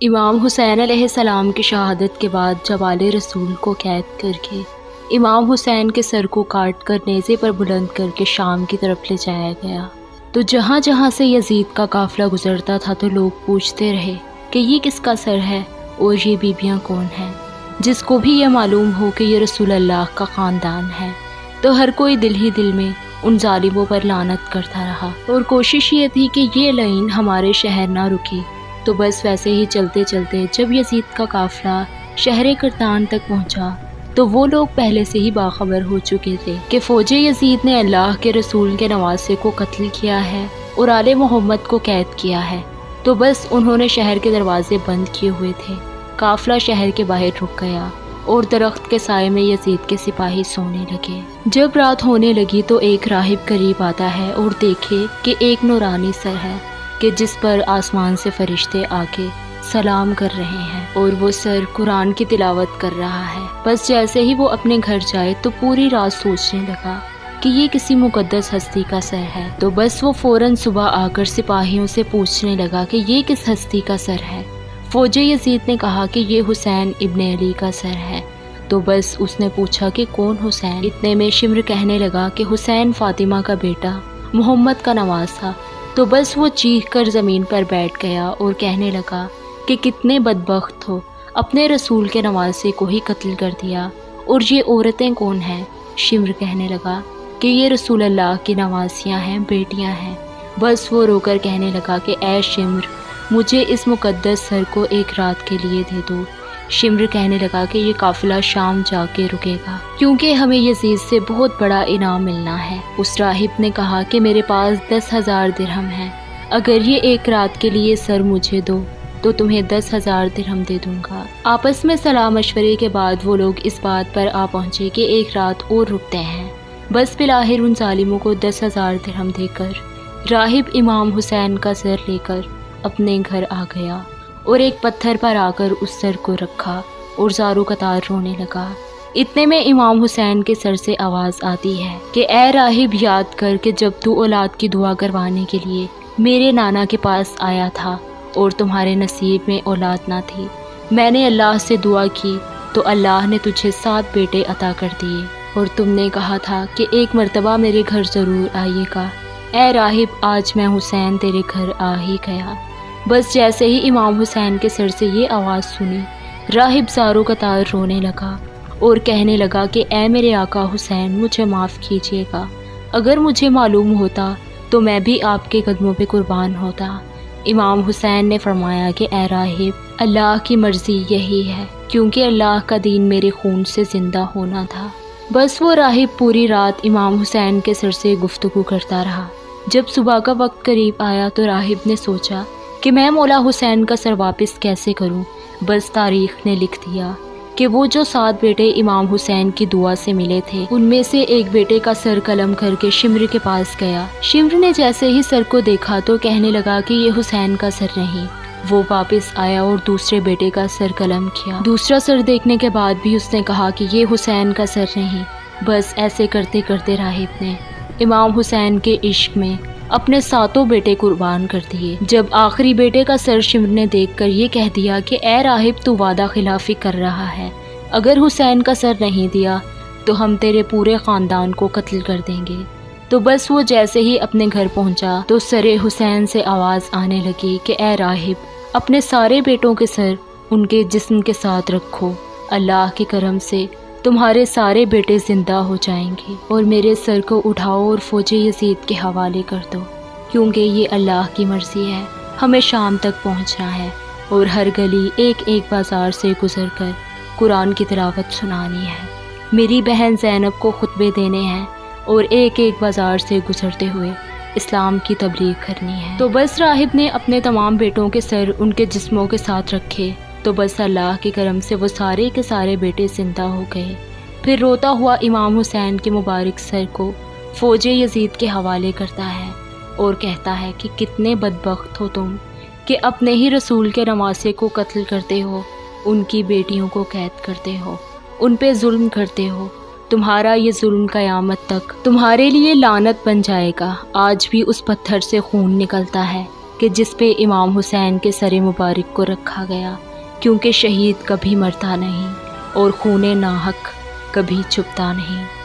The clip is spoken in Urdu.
امام حسین علیہ السلام کی شہادت کے بعد جوال رسول کو قید کر کے امام حسین کے سر کو کاٹ کر نیزے پر بلند کر کے شام کی طرف لے جایا گیا۔ تو جہاں جہاں سے یزید کا قافلہ گزرتا تھا تو لوگ پوچھتے رہے کہ یہ کس کا سر ہے اور یہ بیبیاں کون ہیں۔ جس کو بھی یہ معلوم ہو کہ یہ رسول اللہ کا خاندان ہے تو ہر کوئی دل ہی دل میں ان ظالموں پر لعنت کرتا رہا، اور کوشش یہ تھی کہ یہ لعین ہمارے شہر نہ رکے۔ تو بس ویسے ہی چلتے چلتے جب یزید کا قافلہ شہر کرتان تک پہنچا تو وہ لوگ پہلے سے ہی باخبر ہو چکے تھے کہ فوج یزید نے اللہ کے رسول کے نواسے کو قتل کیا ہے اور آل محمد کو قید کیا ہے۔ تو بس انہوں نے شہر کے دروازے بند کیے ہوئے تھے۔ قافلہ شہر کے باہر رک گیا اور درخت کے سائے میں یزید کے سپاہی سونے لگے۔ جب رات ہونے لگی تو ایک راہب قریب آتا ہے اور دیکھے کہ ایک نورانی سر ہے کہ جس پر آسمان سے فرشتے آ کے سلام کر رہے ہیں، اور وہ سر قرآن کی تلاوت کر رہا ہے۔ بس جیسے ہی وہ اپنے گھر جائے تو پوری رات سوچنے لگا کہ یہ کسی مقدس ہستی کا سر ہے۔ تو بس وہ فوراً صبح آ کر سپاہیوں سے پوچھنے لگا کہ یہ کس ہستی کا سر ہے۔ فوج یزید نے کہا کہ یہ حسین ابن علی کا سر ہے۔ تو بس اس نے پوچھا کہ کون حسین؟ اتنے میں شمر کہنے لگا کہ حسین فاطمہ کا بیٹا محمد کا نواز تھا۔ تو بس وہ چیخ کر زمین پر بیٹھ گیا اور کہنے لگا کہ کتنے بدبخت ہو، اپنے رسول کے نواسے کو ہی قتل کر دیا، اور یہ عورتیں کون ہیں؟ شمر کہنے لگا کہ یہ رسول اللہ کی نواسیاں ہیں، بیٹیاں ہیں۔ بس وہ رو کر کہنے لگا کہ اے شمر، مجھے اس مقدس سر کو ایک رات کے لیے دے دو۔ شمر کہنے لگا کہ یہ قافلہ شام جا کے رکے گا کیونکہ ہمیں یزید سے بہت بڑا انعام ملنا ہے۔ اس راہب نے کہا کہ میرے پاس 10,000 درہم ہیں، اگر یہ ایک رات کے لیے سر مجھے دو تو تمہیں 10,000 درہم دے دوں گا۔ آپس میں صلاح مشورے کے بعد وہ لوگ اس بات پر آ پہنچے کہ ایک رات اور رکتے ہیں۔ بس بالآخر ان ظالموں کو 10,000 درہم دے کر راہب امام حسین کا سر لے کر اپنے گھر آ گیا اور ایک پتھر پر آ کر اس سر کو رکھا اور زارو قطار رونے لگا۔ اتنے میں امام حسین کے سر سے آواز آتی ہے کہ اے راہب، یاد کر کہ جب تو اولاد کی دعا کروانے کے لیے میرے نانا کے پاس آیا تھا اور تمہارے نصیب میں اولاد نہ تھی، میں نے اللہ سے دعا کی تو اللہ نے تجھے 7 بیٹے عطا کر دیے، اور تم نے کہا تھا کہ ایک مرتبہ میرے گھر ضرور آئیے گا۔ اے راہب، آج میں حسین تیرے گھر آ ہی گیا۔ بس جیسے ہی امام حسین کے سر سے یہ آواز سنی، راہب زارو قطار رونے لگا اور کہنے لگا کہ اے میرے آقا حسین، مجھے معاف کیجیے گا، اگر مجھے معلوم ہوتا تو میں بھی آپ کے قدموں پہ قربان ہوتا۔ امام حسین نے فرمایا کہ اے راہب، اللہ کی مرضی یہی ہے، کیونکہ اللہ کا دین میرے خون سے زندہ ہونا تھا۔ بس وہ راہب پوری رات امام حسین کے سر سے گفتگو کرتا رہا۔ جب صبح کا وقت قریب آیا تو راہب نے سوچا کہ میں مولا حسین کا سر واپس کیسے کروں۔ بس تاریخ نے لکھ دیا کہ وہ جو 7 بیٹے امام حسین کی دعا سے ملے تھے، ان میں سے ایک بیٹے کا سر قلم کر کے شمر کے پاس گیا۔ شمر نے جیسے ہی سر کو دیکھا تو کہنے لگا کہ یہ حسین کا سر نہیں۔ وہ واپس آیا اور دوسرے بیٹے کا سر قلم کیا۔ دوسرا سر دیکھنے کے بعد بھی اس نے کہا کہ یہ حسین کا سر نہیں۔ بس ایسے کرتے کرتے راہب نے امام حسین کے عشق میں اپنے 7 بیٹے قربان کر دیے۔ جب آخری بیٹے کا سر شمر نے دیکھ کر یہ کہہ دیا کہ اے راہب، تو وعدہ خلافی کر رہا ہے، اگر حسین کا سر نہیں دیا تو ہم تیرے پورے خاندان کو قتل کر دیں گے۔ تو بس وہ جیسے ہی اپنے گھر پہنچا تو سر حسین سے آواز آنے لگی کہ اے راہب، اپنے سارے بیٹوں کے سر ان کے جسم کے ساتھ رکھو، اللہ کے کرم سے تمہارے سارے بیٹے زندہ ہو جائیں گے، اور میرے سر کو اٹھاؤ اور فوج یزید کے حوالے کر دو، کیونکہ یہ اللہ کی مرضی ہے، ہمیں شام تک پہنچنا ہے اور ہر گلی ایک ایک بازار سے گزر کر قرآن کی تلاوت سنانی ہے، میری بہن زینب کو خطبے دینے ہیں اور ایک ایک بازار سے گزرتے ہوئے اسلام کی تبلیغ کرنی ہے۔ تو بس راہب نے اپنے تمام بیٹوں کے سر ان کے جسموں کے ساتھ رکھے، تو بس اللہ کے کرم سے وہ سارے کے سارے بیٹے زندہ ہو گئے۔ پھر روتا ہوا امام حسین کے مبارک سر کو فوج یزید کے حوالے کرتا ہے اور کہتا ہے کہ کتنے بدبخت ہو تم کہ اپنے ہی رسول کے نواسے کو قتل کرتے ہو، ان کی بیٹیوں کو قید کرتے ہو، ان پہ ظلم کرتے ہو، تمہارا یہ ظلم قیامت تک تمہارے لیے لعنت بن جائے گا۔ آج بھی اس پتھر سے خون نکلتا ہے کہ جس پہ امام حسین کے سر مبارک کو رکھا گیا، کیونکہ شہید کبھی مرتا نہیں اور خون ناحق کبھی چھپتا نہیں۔